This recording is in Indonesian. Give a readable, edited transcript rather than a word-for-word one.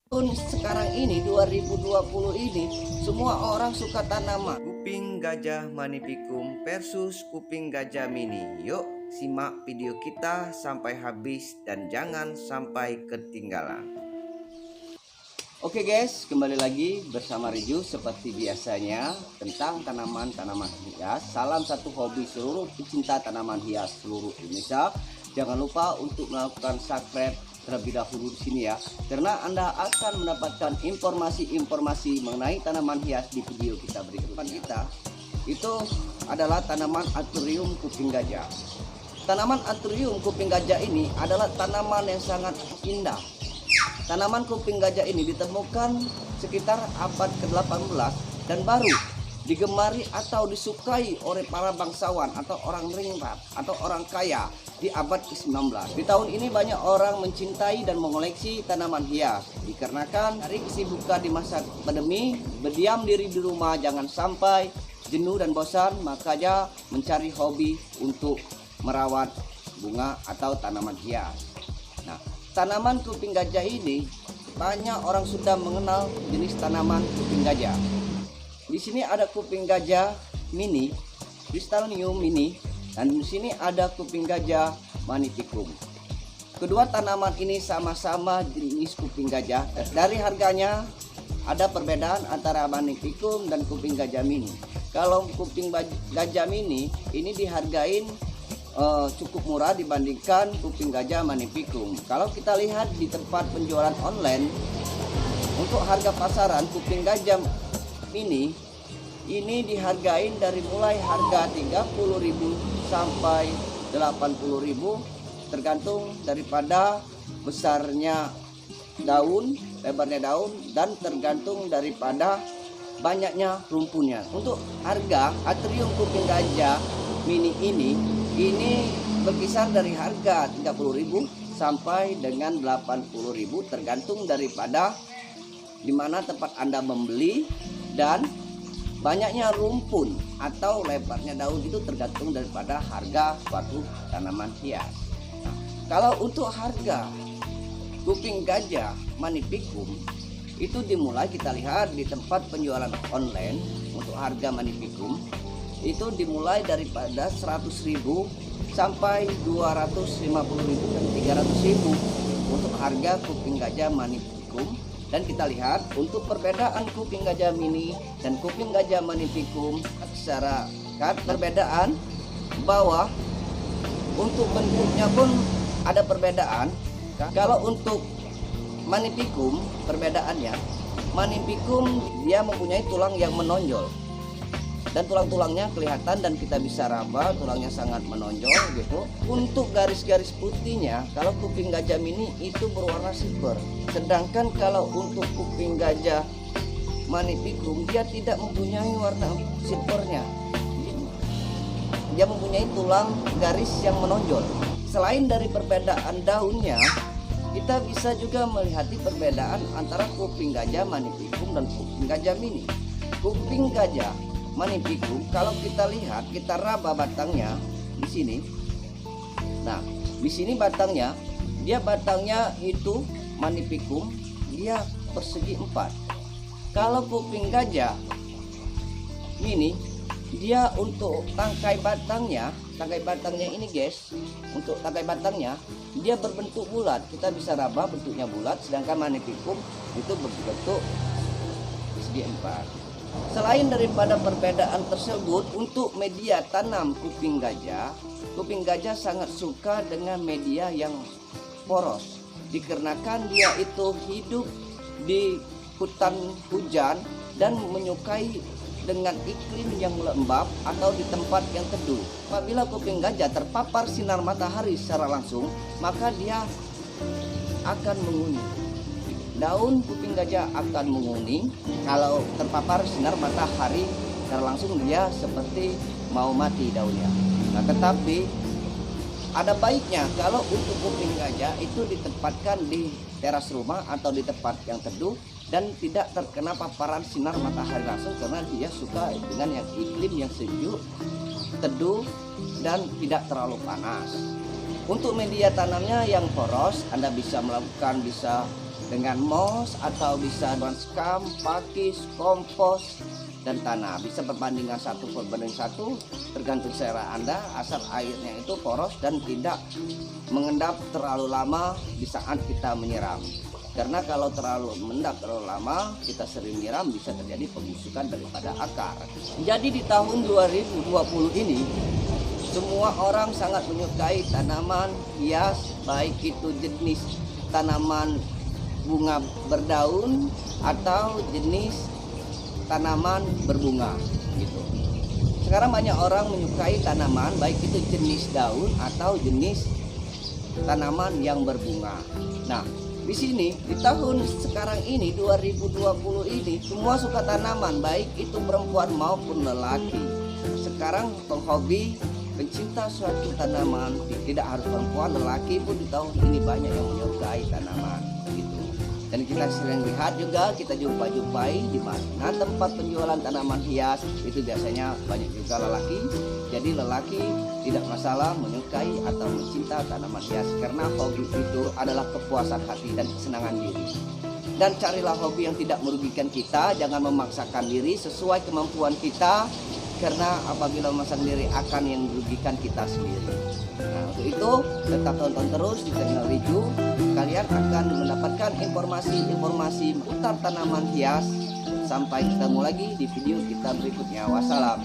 Tahun sekarang ini 2020 ini semua orang suka tanaman. Kuping gajah Magnificum versus kuping gajah mini. Yuk simak video kita sampai habis dan jangan sampai ketinggalan. Oke guys, kembali lagi bersama Riju seperti biasanya tentang tanaman-tanaman hias. Salam satu hobi seluruh pecinta tanaman hias seluruh Indonesia. Jangan lupa untuk melakukan subscribe terlebih dahulu di sini ya, karena Anda akan mendapatkan informasi-informasi mengenai tanaman hias di video kita berikutnya. Kita itu adalah tanaman Anthurium kuping gajah. Tanaman Anthurium kuping gajah ini adalah tanaman yang sangat indah. Tanaman kuping gajah ini ditemukan sekitar abad ke-18 dan baru digemari atau disukai oleh para bangsawan atau orang ringrat atau orang kaya di abad ke-19. Di tahun ini banyak orang mencintai dan mengoleksi tanaman hias dikarenakan dari kesibukan di masa pandemi, berdiam diri di rumah jangan sampai jenuh dan bosan, makanya mencari hobi untuk merawat bunga atau tanaman hias. Nah, tanaman kuping gajah ini banyak orang sudah mengenal jenis tanaman kuping gajah. Di sini ada kuping gajah mini, Crystalnium mini, dan di sini ada kuping gajah Magnificum. Kedua tanaman ini sama-sama jenis kuping gajah. Dari harganya ada perbedaan antara Magnificum dan kuping gajah mini. Kalau kuping gajah mini ini dihargain cukup murah dibandingkan kuping gajah Magnificum. Kalau kita lihat di tempat penjualan online, untuk harga pasaran kuping gajah mini ini dihargain dari mulai harga 30.000 sampai 80.000 tergantung daripada besarnya daun, lebarnya daun, dan tergantung daripada banyaknya rumpunnya. Untuk harga Anthurium kuping gajah mini ini berkisar dari harga 30.000 sampai dengan 80.000 tergantung daripada di mana tempat Anda membeli dan banyaknya rumpun atau lebarnya daun, itu tergantung daripada harga suatu tanaman hias. Nah, kalau untuk harga kuping gajah Magnificum itu dimulai kita lihat di tempat penjualan online. Untuk harga Magnificum itu dimulai daripada 100.000 sampai 250.000 dan 300.000 untuk harga kuping gajah Magnificum. Dan kita lihat untuk perbedaan kuping gajah mini dan kuping gajah Magnificum secara perbedaan bahwa untuk bentuknya pun ada perbedaan. Kalau untuk Magnificum perbedaannya, Magnificum dia mempunyai tulang yang menonjol dan tulang-tulangnya kelihatan dan kita bisa raba, tulangnya sangat menonjol gitu. Untuk garis-garis putihnya kalau kuping gajah mini itu berwarna silver, sedangkan kalau untuk kuping gajah Magnificum dia tidak mempunyai warna silvernya, dia mempunyai tulang garis yang menonjol. Selain dari perbedaan daunnya, kita bisa juga melihat perbedaan antara kuping gajah Magnificum dan kuping gajah mini. Kuping gajah Magnificum kalau kita lihat, kita raba batangnya di sini. Nah, di sini batangnya itu Magnificum dia persegi 4. Kalau kuping gajah mini dia untuk tangkai batangnya ini guys, untuk tangkai batangnya dia berbentuk bulat. Kita bisa raba bentuknya bulat, sedangkan Magnificum itu berbentuk persegi 4. Selain daripada perbedaan tersebut, untuk media tanam kuping gajah sangat suka dengan media yang poros, dikarenakan dia itu hidup di hutan hujan dan menyukai dengan iklim yang lembab atau di tempat yang teduh. Apabila kuping gajah terpapar sinar matahari secara langsung, maka dia akan menguning. Daun kuping gajah akan menguning kalau terpapar sinar matahari secara langsung, dia seperti mau mati daunnya. Nah, tetapi ada baiknya kalau untuk kuping gajah itu ditempatkan di teras rumah atau di tempat yang teduh dan tidak terkena paparan sinar matahari langsung, karena dia suka dengan yang iklim yang sejuk, teduh, dan tidak terlalu panas. Untuk media tanamnya yang poros, Anda bisa dengan moss atau bisa dengan scam, pakis, kompos, dan tanah. Bisa perbandingan 1:1 tergantung selera Anda, asal airnya itu poros dan tidak mengendap terlalu lama di saat kita menyiram. Karena kalau terlalu mengendap terlalu lama, kita sering nyiram, bisa terjadi pembusukan daripada akar. Jadi di tahun 2020 ini semua orang sangat menyukai tanaman hias, baik itu jenis tanaman bunga berdaun atau jenis tanaman berbunga gitu. Sekarang banyak orang menyukai tanaman baik itu jenis daun atau jenis tanaman yang berbunga. Nah, di sini di tahun sekarang ini 2020 ini semua suka tanaman, baik itu perempuan maupun lelaki. Sekarang penghobi pencinta suatu tanaman, tidak harus perempuan, lelaki pun di tahun ini banyak yang menyukai tanaman gitu. Dan kita sering lihat juga, kita jumpai di mana tempat penjualan tanaman hias itu biasanya banyak juga lelaki. Jadi lelaki tidak masalah menyukai atau mencinta tanaman hias, karena hobi itu adalah kepuasan hati dan kesenangan diri. Dan carilah hobi yang tidak merugikan kita, jangan memaksakan diri sesuai kemampuan kita, karena apabila memaksakan diri akan yang merugikan kita sendiri. Nah, untuk itu tetap tonton terus di channel Riju. Kalian akan mendapatkan informasi-informasi seputar tanaman hias. Sampai ketemu lagi di video kita berikutnya. Wassalam.